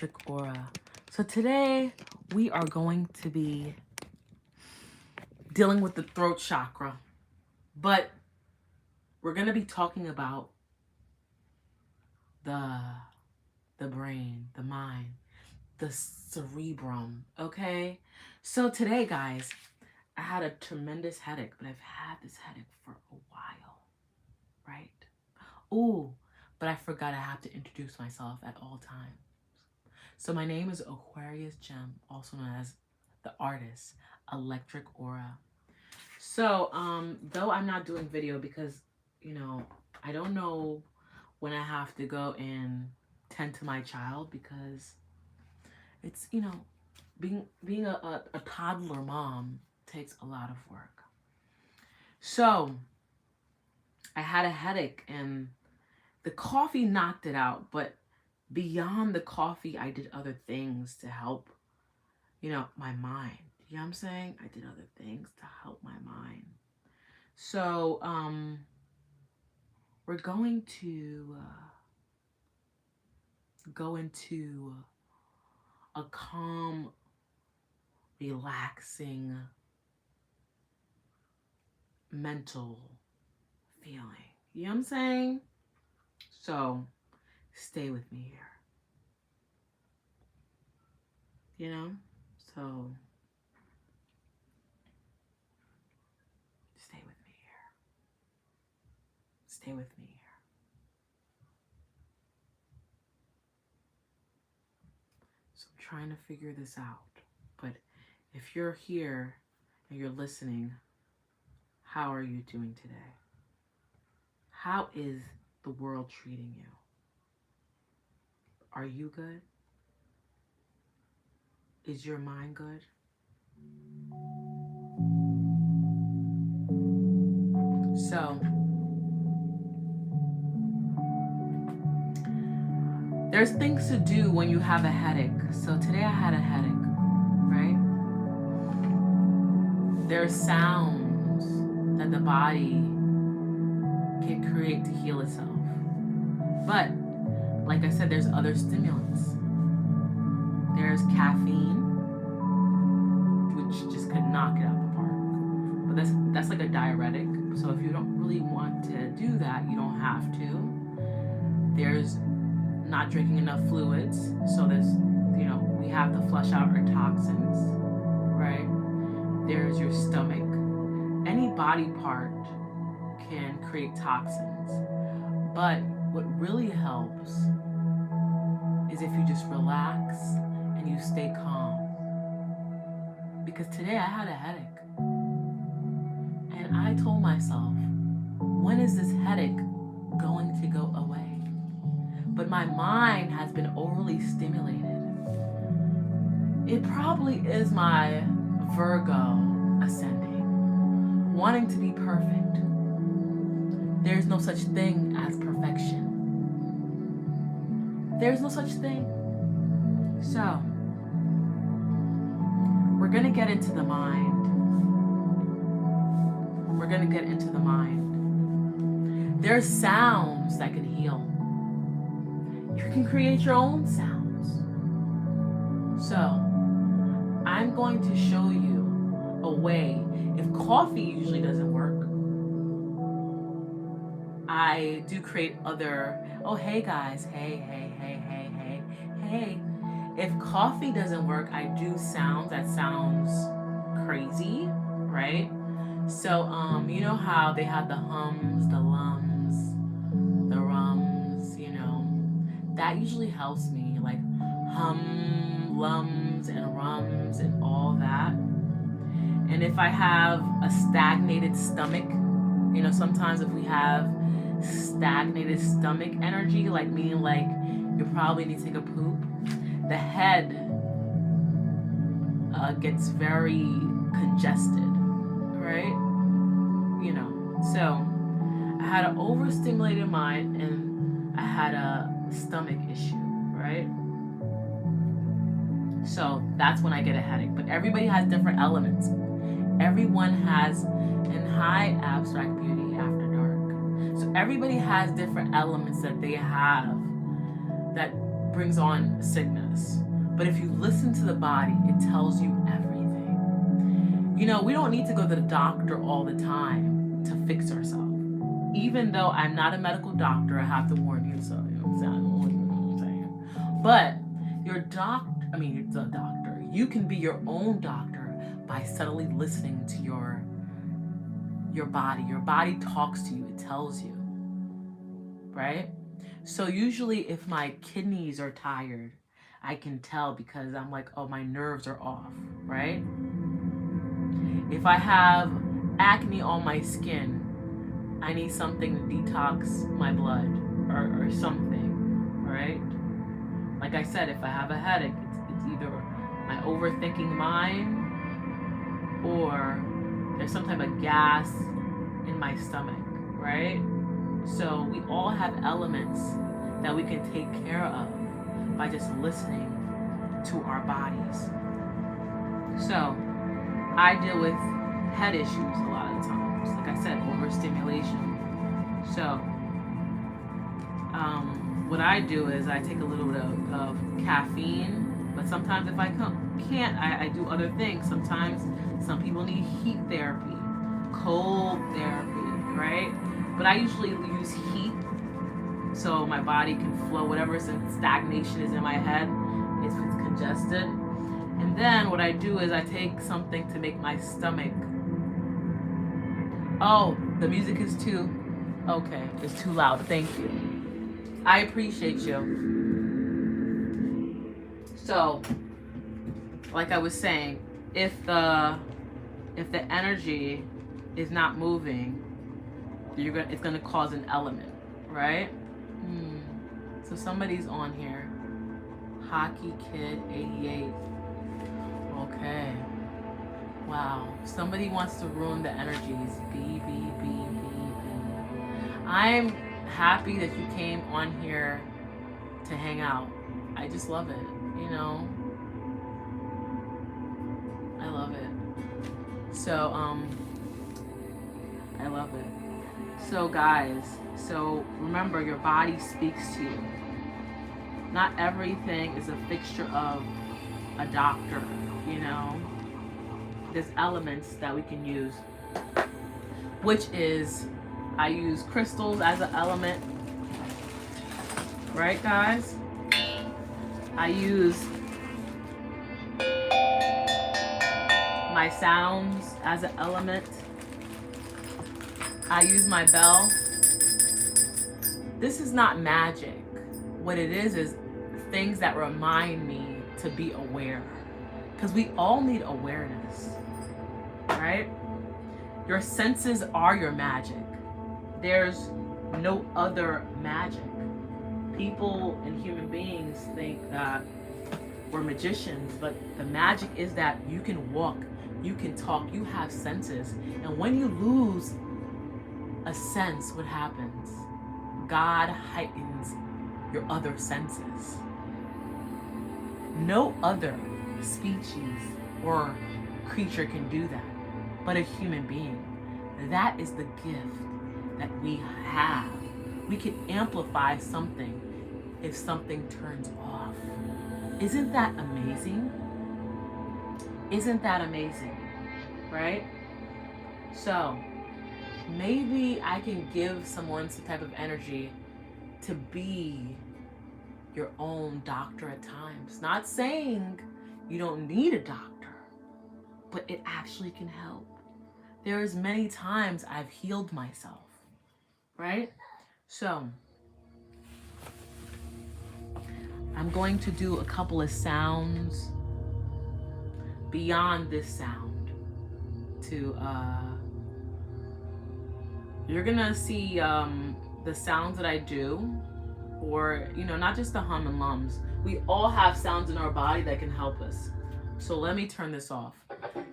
electric aura. So today we are going to be dealing with the throat chakra, but we're going to be talking about the brain, the mind, the cerebrum, okay? So today, guys, I had a tremendous headache, but I've had this headache for a while, right? Ooh, but I forgot I have to introduce myself at all times. So my name is Aquarius Gem, also known as the artist, Electric Aura. So, though I'm not doing video because, I don't know when I have to go and tend to my child because it's, being a toddler mom takes a lot of work. So, I had a headache and the coffee knocked it out, but beyond the coffee, I did other things to help, my mind. You know what I'm saying? I did other things to help my mind. So, we're going to go into a calm, relaxing, mental feeling. You know what I'm saying? So, stay with me here. So stay with me here. Stay with me here. So I'm trying to figure this out. But if you're here and you're listening, how are you doing today? How is the world treating you? Are you good? Is your mind good? So, there's things to do when you have a headache. So today I had a headache, right? There's sounds that the body can create to heal itself. But, like I said, there's other stimulants. There's caffeine, which just could knock it out the park. But that's like a diuretic. So if you don't really want to do that, you don't have to. There's not drinking enough fluids. So there's, we have to flush out our toxins, right? There's your stomach. Any body part can create toxins. But what really helps is if you just relax and you stay calm. Because today I had a headache. And I told myself, when is this headache going to go away? But my mind has been overly stimulated. It probably is my Virgo ascending, wanting to be perfect. There's no such thing as perfection. There's no such thing. So, we're going to get into the mind. We're going to get into the mind. There's sounds that can heal. You can create your own sounds. So, I'm going to show you a way. If coffee usually doesn't work, I do create other, oh, hey guys, hey. If coffee doesn't work, I do sounds that sounds crazy, right? So, you know how they have the hums, the lums, the rums, that usually helps me, like hum, lums, and rums, and all that. And if I have a stagnated stomach, sometimes if we have stagnated stomach energy, like meaning like you probably need to take a poop, the head gets very congested, right? So I had an overstimulated mind and I had a stomach issue, right? So that's when I get a headache. But everybody has different elements. Everyone has, in high abstract beauty after dark. So everybody has different elements that they have that brings on sickness. But if you listen to the body, it tells you everything. You know, we don't need to go to the doctor all the time to fix ourselves. Even though I'm not a medical doctor, I have to warn you, so you know what I'm saying. But your the doctor, you can be your own doctor by subtly listening to your body. Your body talks to you, it tells you, right? So usually if my kidneys are tired, I can tell because I'm like, oh, my nerves are off, right? If I have acne on my skin, I need something to detox my blood or something, right? Like I said, if I have a headache, it's either my overthinking mind or there's some type of gas in my stomach, right? So we all have elements that we can take care of by just listening to our bodies. So I deal with head issues a lot of the times. Like I said, overstimulation. So what I do is I take a little bit of caffeine, but sometimes if I can't, I do other things. Sometimes some people need heat therapy, cold therapy, right? But I usually use heat so my body can flow whatever stagnation is in my head if it's congested. And then what I do is I take something to make my stomach. Oh, the music is too. Okay, it's too loud. Thank you. I appreciate you. So, like I was saying, if the energy is not moving, it's gonna cause an element, right? So somebody's on here. Hockey Kid 88. Okay. Wow. Somebody wants to ruin the energies. B. I'm happy that you came on here to hang out. I just love it. You know. I love it. So, I love it. So guys, remember your body speaks to you. Not everything is a fixture of a doctor, you know. There's elements that we can use, which is I use crystals as an element, right guys? I use my sounds as an element. I use my bell. This is not magic. What it is things that remind me to be aware. Because we all need awareness, right? Your senses are your magic. There's no other magic. People and human beings think that we're magicians, but the magic is that you can walk, you can talk, you have senses. And when you lose a sense, what happens? God heightens your other senses. No other species or creature can do that but a human being. That is the gift that we have. We can amplify something if something turns off. Isn't that amazing? Isn't that amazing? Right? So maybe I can give someone some type of energy to be your own doctor at times. Not saying you don't need a doctor, but it actually can help. There's many times I've healed myself, right? So I'm going to do a couple of sounds beyond this sound to you're gonna see the sounds that I do, or not just the hum and lums. We all have sounds in our body that can help us. So let me turn this off.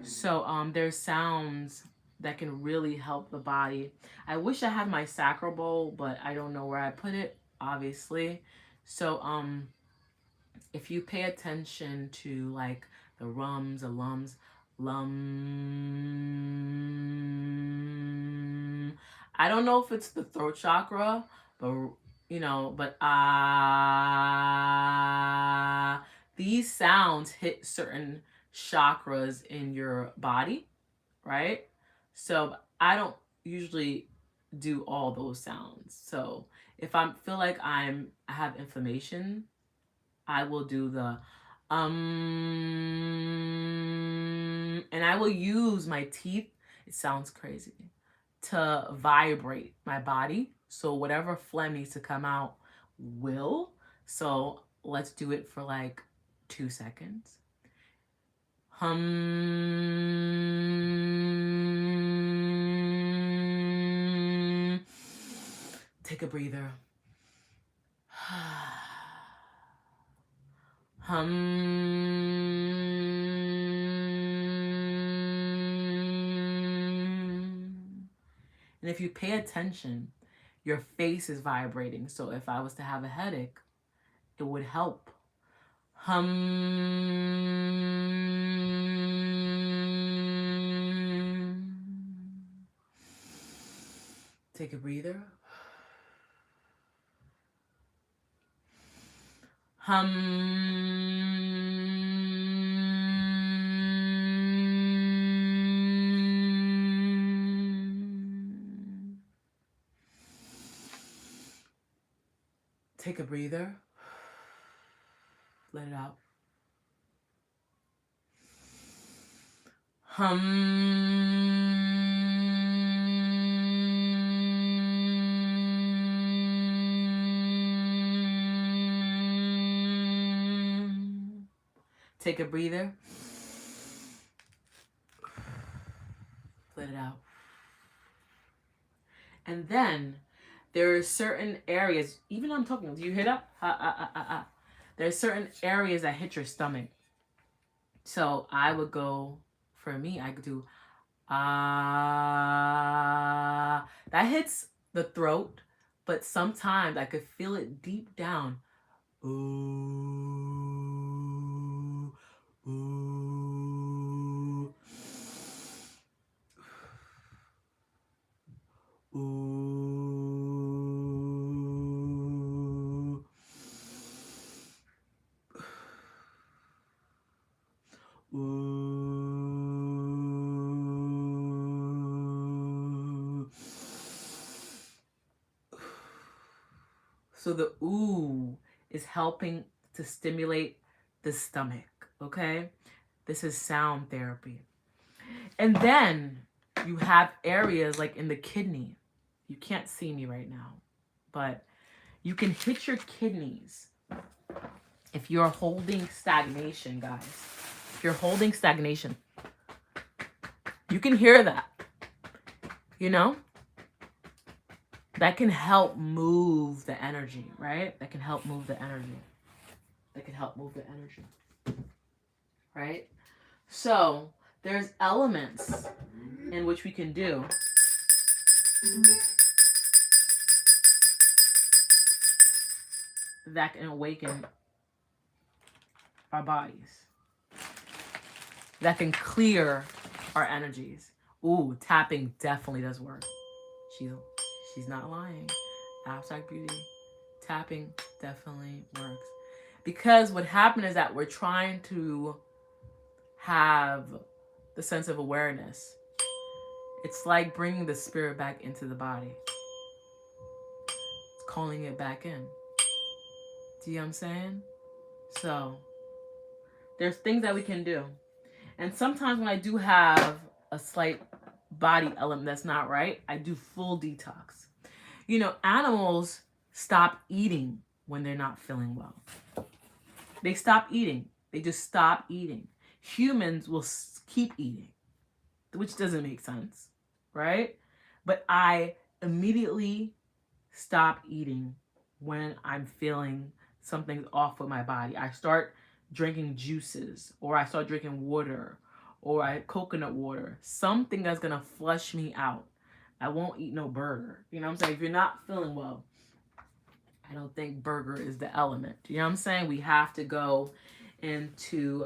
So there's sounds that can really help the body. I wish I had my sacral bowl, but I don't know where I put it, obviously. So if you pay attention to like the rums, the lums, lum. I don't know if it's the throat chakra, but but these sounds hit certain chakras in your body, right? So I don't usually do all those sounds. So if I feel like I have inflammation, I will do the and I will use my teeth. It sounds crazy, to vibrate my body. So whatever phlegm needs to come out will. So let's do it for like 2 seconds. Take a breather. And if you pay attention, your face is vibrating. So if I was to have a headache, it would help. Take a breather. Take a breather. Let it out. Take a breather. Let it out. And then there are certain areas, even I'm talking, do you hear that? There are certain areas that hit your stomach. So I would go, for me, I could do that hits the throat, but sometimes I could feel it deep down. Ooh, ooh, ooh, ooh. So the ooh is helping to stimulate the stomach, okay? This is sound therapy. And then you have areas like in the kidney. You can't see me right now, but you can hit your kidneys if you're holding stagnation, guys. If you're holding stagnation, you can hear that, that can help move the energy, right? That can help move the energy. Right? So there's elements in which we can do that can awaken our bodies, that can clear our energies. Ooh, tapping definitely does work. She's not lying. Abstract beauty, tapping definitely works. Because what happened is that we're trying to have the sense of awareness. It's like bringing the spirit back into the body. It's calling it back in. Do you know what I'm saying? So there's things that we can do. And sometimes when I do have a slight body element that's not right, I do full detox. Animals stop eating when they're not feeling well. They stop eating. They just stop eating. Humans will keep eating, which doesn't make sense, right? But I immediately stop eating when I'm feeling something's off with my body. I start drinking juices, or I start drinking water, or coconut water, something that's gonna flush me out. I won't eat no burger. You know what I'm saying? If you're not feeling well, I don't think burger is the element. You know what I'm saying? We have to go into,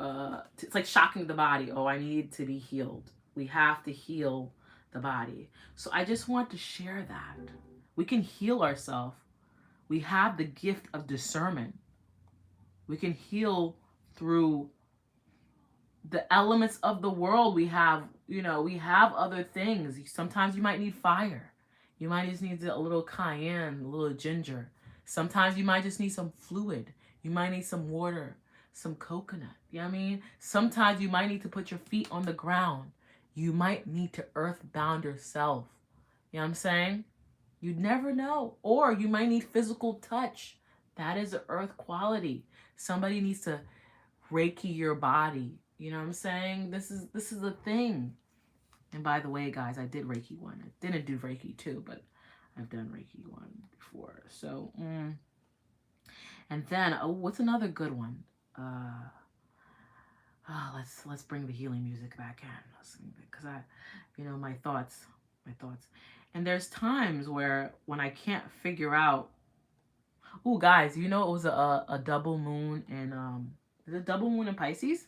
it's like shocking the body. Oh, I need to be healed. We have to heal the body. So I just want to share that. We can heal ourselves. We have the gift of discernment. We can heal through the elements of the world. We have, we have other things. Sometimes you might need fire. You might just need a little cayenne, a little ginger. Sometimes you might just need some fluid. You might need some water, some coconut. You know what I mean? Sometimes you might need to put your feet on the ground. You might need to earthbound yourself. You know what I'm saying? You never know. Or you might need physical touch. That is an earth quality. Somebody needs to Reiki your body. You know what I'm saying? This is a thing. And by the way, guys, I did Reiki 1. I didn't do Reiki 2, but I've done Reiki 1 before. So, and then, what's another good one? Let's bring the healing music back in, because my thoughts. And there's times where when I can't figure out. Oh, guys, it was a double moon in is it double moon in Pisces?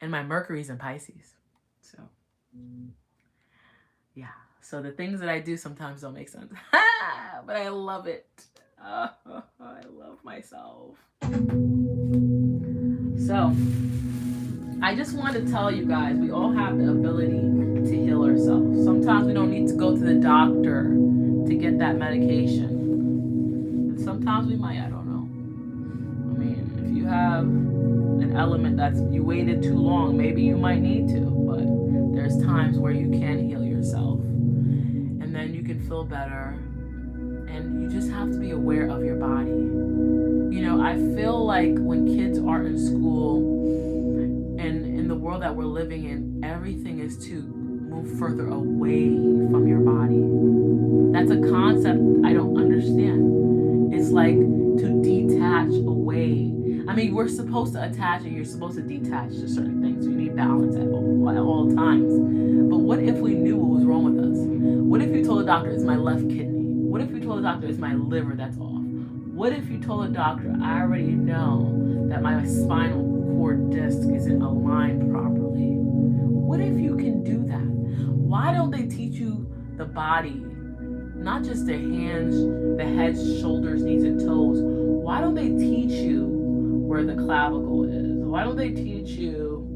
And my Mercury's in Pisces. So, yeah. So the things that I do sometimes don't make sense. But I love it. I love myself. So, I just want to tell you guys, we all have the ability to heal ourselves. Sometimes we don't need to go to the doctor to get that medication. And sometimes we might, I don't know. I mean, if you have an element that's you waited too long, maybe you might need to, but there's times where you can heal yourself and then you can feel better, and you just have to be aware of your body. I feel like when kids are in school and in the world that we're living in, everything is to move further away from your body. That's a concept I don't understand. It's like to detach away. I mean, we're supposed to attach and you're supposed to detach to certain things. We need balance at all times. But what if we knew what was wrong with us? What if you told the doctor it's my left kidney? What if you told the doctor it's my liver that's off? What if you told the doctor I already know that my spinal cord disc isn't aligned properly? What if you can do that? Why don't they teach you the body? Not just the hands, the head, shoulders, knees, and toes. Why don't they teach you where the clavicle is? Why don't they teach you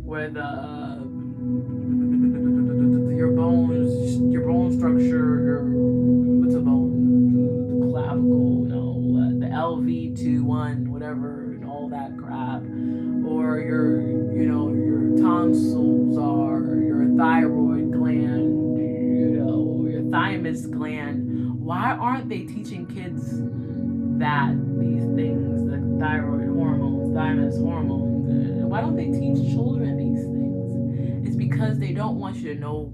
where your bone structure, what's a bone? The clavicle, the LV21, whatever, and all that crap. Or your tonsils are, your thyroid gland, your thymus gland. Why aren't they teaching kids that these things, the thyroid hormones, thymus hormones? Why don't they teach children these things? It's because they don't want you to know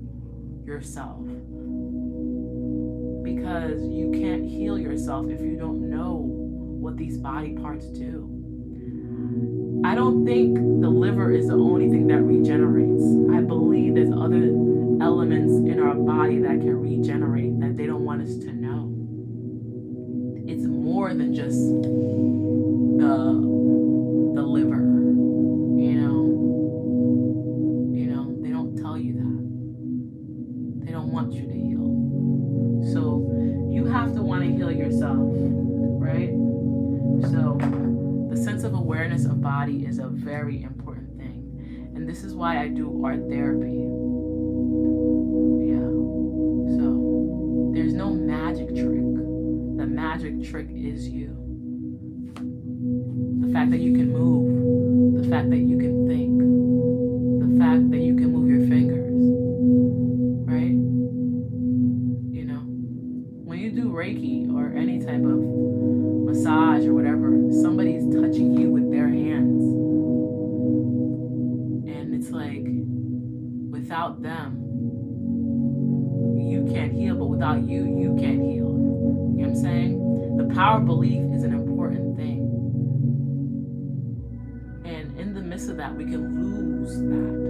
yourself. Because you can't heal yourself if you don't know what these body parts do. I don't think the liver is the only thing that regenerates. I believe there's other elements in our body that can regenerate that they don't want us to know. It's more than just the liver. They don't tell you that. They don't want you to heal. So you have to want to heal yourself, right? So the sense of awareness of body is a very important thing. And this is why I do art therapy. Yeah. So there's no magic trick. The magic trick is you. The fact that you can move. The fact that you can think. The fact that you can move your fingers. Right? When you do Reiki or any type of massage or whatever, somebody's touching you with their hands. And it's like, without them, you can't heal, but without you, you can't heal. You know what I'm saying? The power of belief is an important thing. And in the midst of that, we can lose that.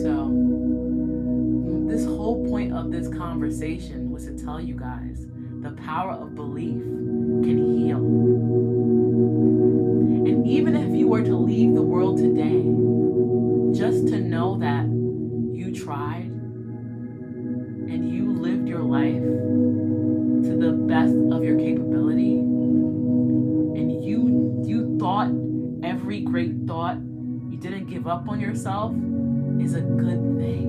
So, this whole point of this conversation was to tell you guys the power of belief can heal. And even if you were to leave the world today, just to know that you tried and you lived your life to the every great thought, you didn't give up on yourself, is a good thing.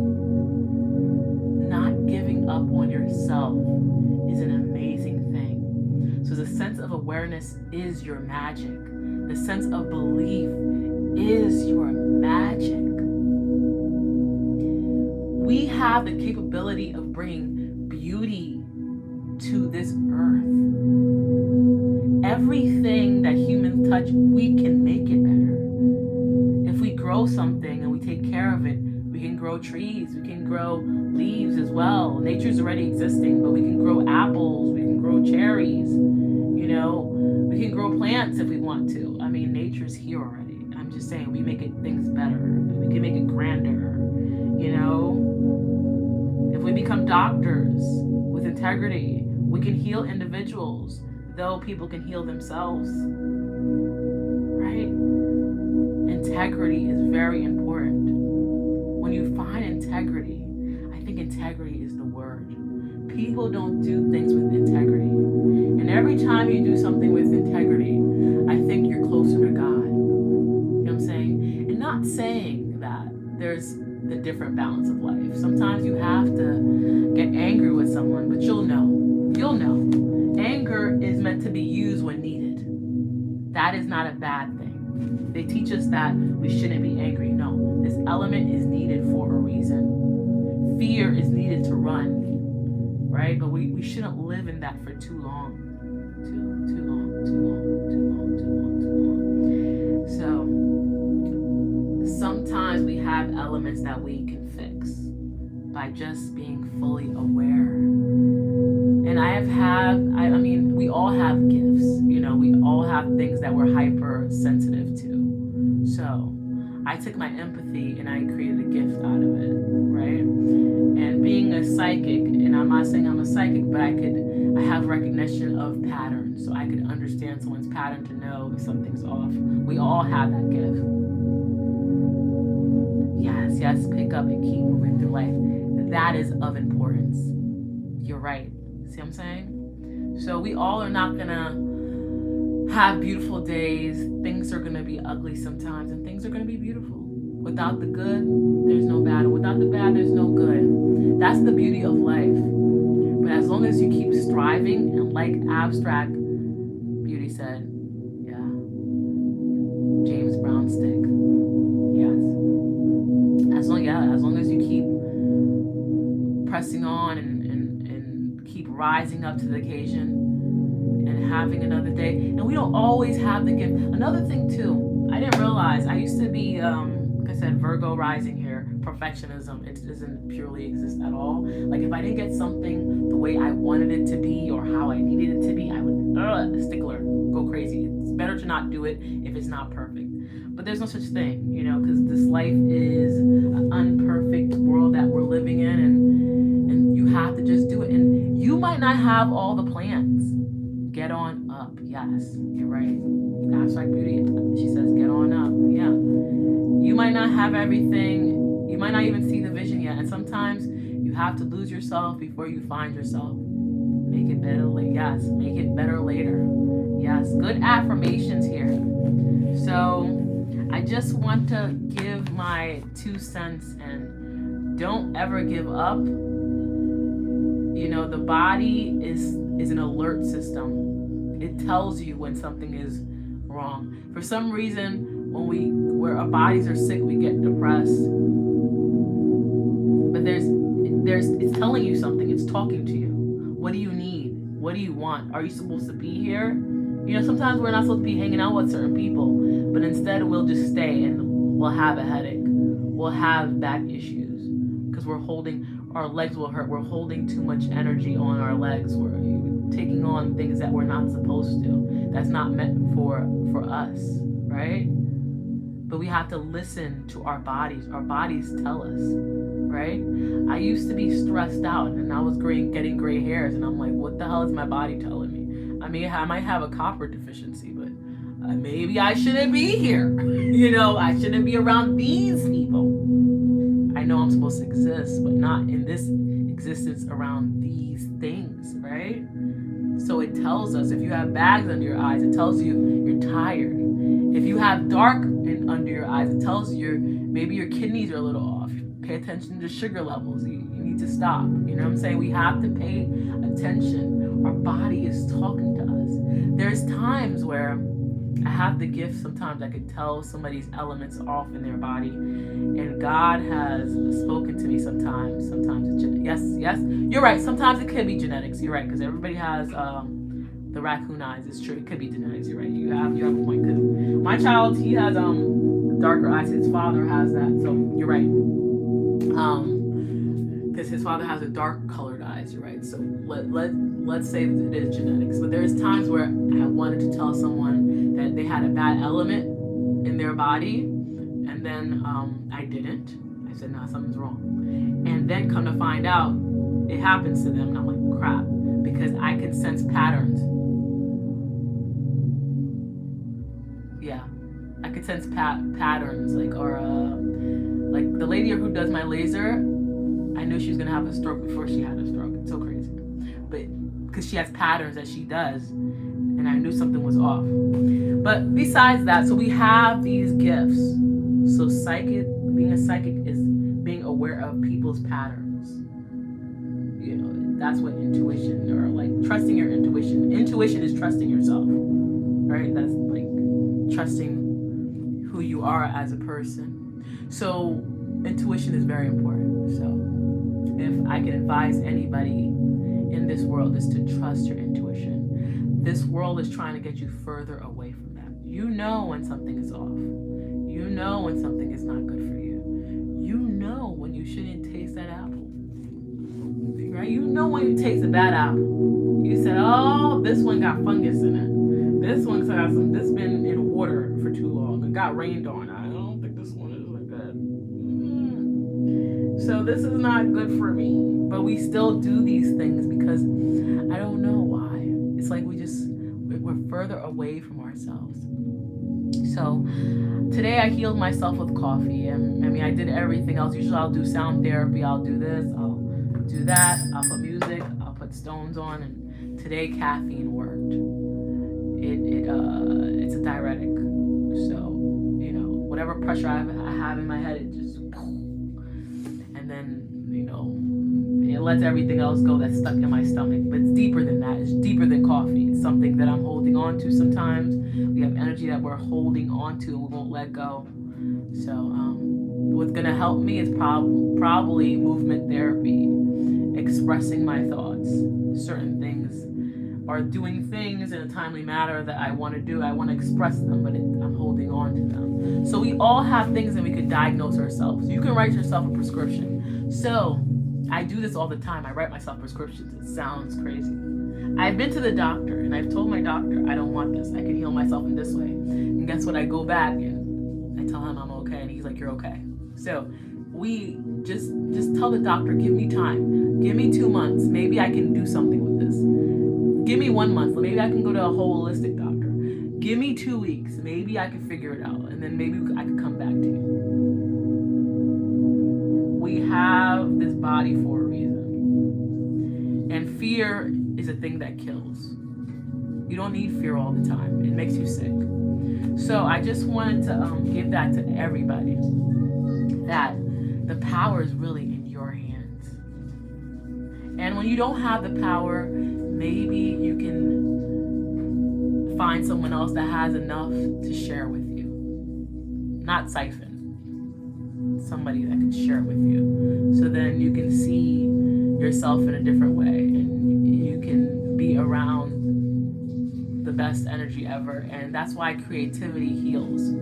Not giving up on yourself is an amazing thing. So the sense of awareness is your magic. The sense of belief is your magic. We have the capability of bringing beauty to this earth. Everything that humans touch, we can make it better. If we grow something and we take care of it, we can grow trees, we can grow leaves as well. Nature's already existing, but we can grow apples, we can grow cherries, you know, we can grow plants if we want to. I mean, nature's here already. I'm just saying, we make things better. We can make it grander, you know. If we become doctors with integrity, we can heal individuals, though people can heal themselves, right? Integrity is very important. When you find integrity, I think integrity is the word. People don't do things with integrity. And every time you do something with integrity, I think you're closer to God. You know what I'm saying? And not saying that there's the different balance of life. Sometimes you have to get angry with someone, but you'll know. You'll know. Anger is meant to be used when needed. That is not a bad thing. They teach us that we shouldn't be angry. No, this element is needed for a reason. Fear is needed to run, right? But we shouldn't live in that for too long. Too long. So sometimes we have elements that we can fix by just being fully aware. And I mean, we all have gifts, you know, we all have things that we're hypersensitive to. So I took my empathy and I created a gift out of it, right? And being a psychic, and I'm not saying I'm a psychic, but I have recognition of patterns. So I could understand someone's pattern to know if something's off. We all have that gift. Yes, pick up and keep moving through life. That is of importance. You're right. See what I'm saying? So we all are not gonna have beautiful days. Things are gonna be ugly sometimes, and things are gonna be beautiful. Without the good, there's no bad. Without the bad, there's no good. That's the beauty of life. But as long as you keep striving, and like Abstract Beauty said, yeah, James Brown stick. Yes. As long as you keep pressing on and keep rising up to the occasion and having another day. And we don't always have the gift. Another thing too, I didn't realize, I used to be, like I said, Virgo rising here, perfectionism. It doesn't purely exist at all. Like if I didn't get something the way I wanted it to be or how I needed it to be, I would, stickler, go crazy. It's better to not do it if it's not perfect. But there's no such thing, you know, because this life is an unperfect world that we're living in, and you have to just do it. And you might not have all the plans. Get on up. Yes, you're right. Abstract Beauty, she says, get on up. Yeah. You might not have everything. You might not even see the vision yet. And sometimes you have to lose yourself before you find yourself. Make it better later. Yes, make it better later. Yes, good affirmations here. So I just want to give my 2 cents, and don't ever give up. You know, the body is an alert system. It tells you when something is wrong. For some reason, where our bodies are sick, we get depressed. But it's telling you something. It's talking to you. What do you need? What do you want? Are you supposed to be here? You know, sometimes we're not supposed to be hanging out with certain people, but instead we'll just stay and we'll have a headache. We'll have back issues because our legs will hurt. We're holding too much energy on our legs. We're taking on things that we're not supposed to. That's not meant for us, right? But we have to listen to our bodies. Our bodies tell us, right? I used to be stressed out and I was getting gray hairs, and I'm like, what the hell is my body telling me? I mean, I might have a copper deficiency, but maybe I shouldn't be here. You know, I shouldn't be around these people. I know I'm supposed to exist, but not in this existence around these things, right? So it tells us, if you have bags under your eyes, it tells you you're tired. If you have dark under your eyes, it tells you maybe your kidneys are a little off. Pay attention to sugar levels. You need to stop. You know what I'm saying? We have to pay attention. Our body is talking to us. There's times where I have the gift, sometimes I could tell somebody's elements off in their body. And God has spoken to me sometimes. Sometimes it's yes, you're right. Sometimes it could be genetics. You're right, because everybody has the raccoon eyes. It's true. It could be genetics. You're right. You have a point. Because my child, he has darker eyes. His father has that. So you're right. Because his father has a dark colored eyes. You're right. So let's say that it is genetics. But there's times where I wanted to tell someone that they had a bad element in their body, and then I didn't. I said, nah, something's wrong. And then come to find out, it happens to them, and I'm like, crap, because I can sense patterns. Yeah, I could sense patterns, like, or like the lady who does my laser. I knew she was gonna have a stroke before she had a stroke. It's so crazy, but because she has patterns that she does, and I knew something was off. But besides that, so we have these gifts. So being a psychic is being aware of people's patterns. You know, that's what intuition, or like trusting your intuition. Intuition is trusting yourself, right? That's like trusting who you are as a person. So intuition is very important. So if I can advise anybody in this world, is to trust your intuition. This world is trying to get you further away from that. You know when something is off. You know when something is not good for you. You know when you shouldn't taste that apple. Right? You know when you taste a bad apple. You said, oh, this one got fungus in it. This one's this been in water for too long. It got rained on. I don't think this one is like that. So this is not good for me. But we still do these things because I don't know why. It's like we're further away from ourselves. So today I healed myself with coffee. And I mean, I did everything else. Usually I'll do sound therapy. I'll do this. I'll do that. I'll put music. I'll put stones on. And today caffeine worked. It's a diuretic. So, you know, whatever pressure I have in my head, it just, and then, you know, it lets everything else go that's stuck in my stomach. But it's deeper than that. It's deeper than coffee. It's something that I'm holding on to sometimes. We have energy that we're holding on to and we won't let go. So what's going to help me is probably movement therapy, expressing my thoughts, certain things, or doing things in a timely manner that I want to do. I want to express them, but I'm holding on to them. So we all have things that we could diagnose ourselves. You can write yourself a prescription. So I do this all the time. I write myself prescriptions. It sounds crazy. I've been to the doctor and I've told my doctor, I don't want this. I can heal myself in this way. And guess what? I go back and I tell him I'm okay. And he's like, you're okay. So we just tell the doctor, give me time. Give me 2 months. Maybe I can do something with this. Give me 1 month. Maybe I can go to a holistic doctor. Give me 2 weeks. Maybe I can figure it out. And then maybe I can come back to you. We have this body for a reason. And fear is a thing that kills. You don't need fear all the time. It makes you sick. So I just wanted to give that to everybody, that the power is really in your hands. And when you don't have the power, maybe you can find someone else that has enough to share with you. Not siphon. Somebody that can share with you. So then you can see yourself in a different way. And you can be around the best energy ever. And that's why creativity heals.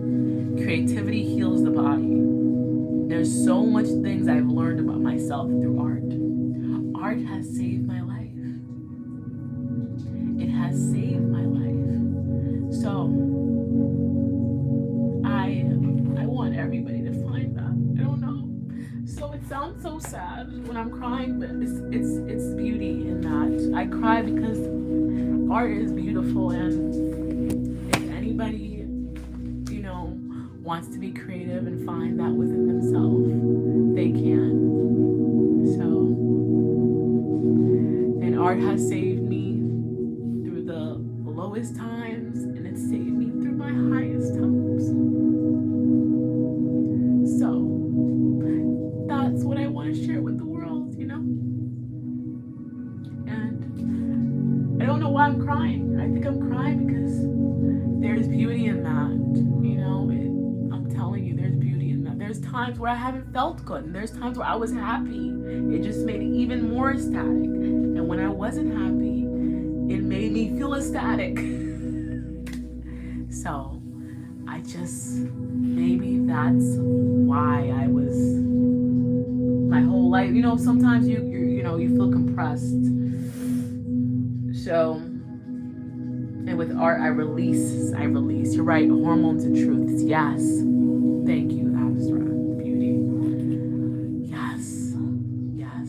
Creativity heals the body. There's so much things I've learned about myself through art. Art has saved my life. It has saved my life. So I want everybody to find that. I don't know. So it sounds so sad when I'm crying, but it's beauty in that. I cry because art is beautiful, and if anybody, you know, wants to be creative and find that within themselves, they can. So, and art has saved me through the lowest times, and it's saved me through my highest times. times where I haven't felt good, and there's times where I was happy. It just made it even more ecstatic. And when I wasn't happy, it made me feel ecstatic. So I just, maybe that's why I was, my whole life, sometimes you feel compressed. So, and with art, I release. You're right, hormones and truths. Yes. Thank you, Abstract Beauty. Yes. Yes.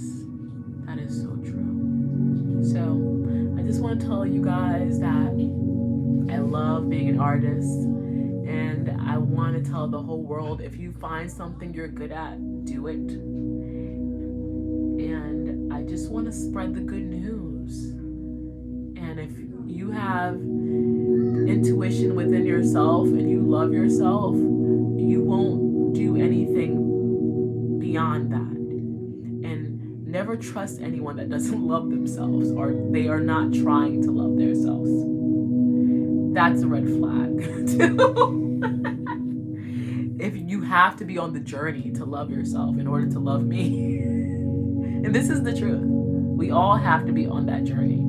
That is so true. So, I just want to tell you guys that I love being an artist. And I want to tell the whole world, if you find something you're good at, do it. And I just want to spread the good news. And if you have intuition within yourself and you love yourself, you won't do anything beyond that. And never trust anyone that doesn't love themselves, or they are not trying to love themselves. That's a red flag too. If you have to be on the journey to love yourself in order to love me. And this is the truth. We all have to be on that journey.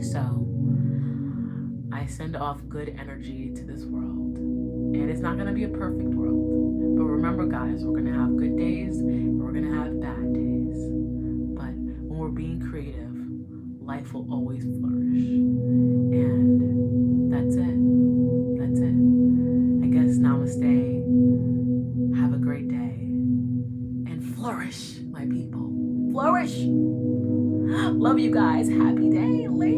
So I send off good energy to this world. And it's not going to be a perfect world. But remember, guys, we're going to have good days and we're going to have bad days. But when we're being creative, life will always flourish. And that's it. That's it. I guess namaste. Have a great day. And flourish, my people. Flourish. Love you guys. Happy day. Later.